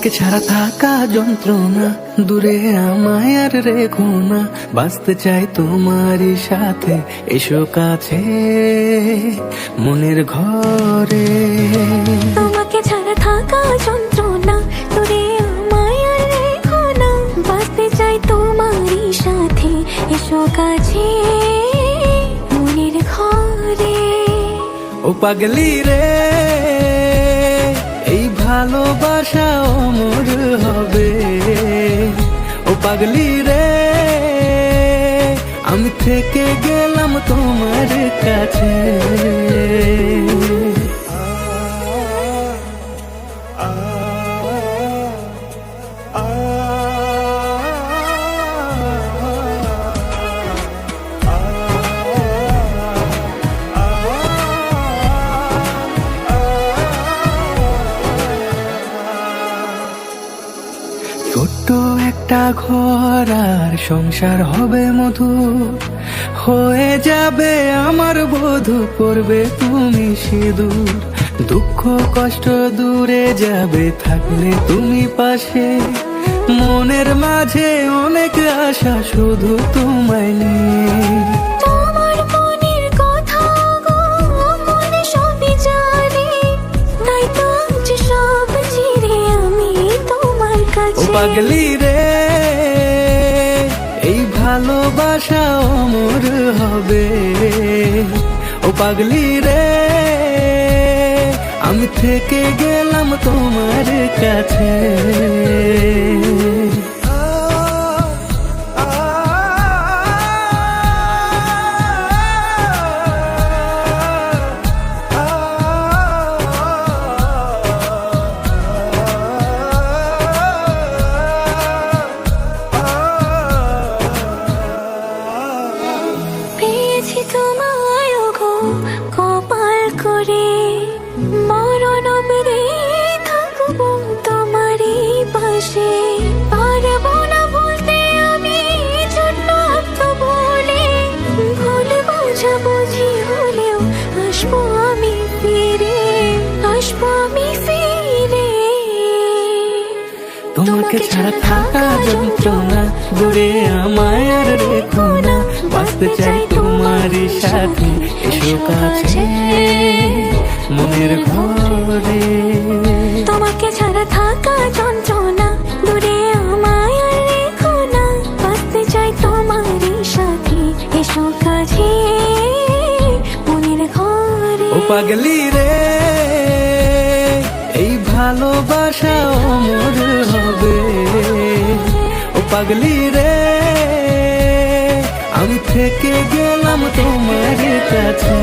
তোমাকে ছাড়া থাকা যন্ত্রণা, দূরে আমায় আর রেখো না। বাঁচতে চাই তোমারই সাথে, এসো কাছে মনের ঘরে। তোমাকে ছাড়া থাকা যন্ত্রণা, দূরে আমায় আর রেখো না। বাঁচতে চাই তোমারই সাথে, এসো কাছে মনের ঘরে। ও পাগলি রে, এই ভালোবাসা অমর হবে। ও পাগলি রে, আমি থেকে গেলাম তোমার কাছে। ছোট্ট একটা ঘর আর সংসার হবে মধুর, হয়ে যাবে আমার বধূ, করবে তুমি সিঁদুর। দুঃখ কষ্ট দূরে যাবে থাকলে তুমি পাশে, মনের মাঝে অনেক আশা শুধু তোমায় নিয়ে। তোমার মনের কথা গো মনে সবই জানি, তাই তো আজ সব ছেড়ে আমি তোমার ও কাছে। পাগলি রে, এই ভালোবাসা অমর হবে। ও পাগলি রে, আমি থেকে গেলাম তোমার কাছে। পেয়েছি তোমায় গো কপাল করে, মরণ অবধি থাকবো তোমারই পাশে। পারবো না বলতে আমি ছোট্ট একটা বলে, ভুল বোঝাবুঝি হলেও আসবো আমি ফিরে, আসবো আমি ফিরে। তোমাকে ছাড়া থাকা যন্ত্রণা, দূরে আমায় আর রেখো না। বাঁচতে চাই তোমারই সাথে, এসো কাছে মনের ঘরে। তোমাকে ছাড়া থাকা যন্ত্রণা, দূরে আমায় আর রেখো না। বাঁচতে চাই তোমারই সাথে, এসো কাছে মনের ঘরে। ও পাগলি রে, এই ভালোবাসা অমর হবে। ও পাগলি রে, আমি থেকে গেলাম তোমার কাছে।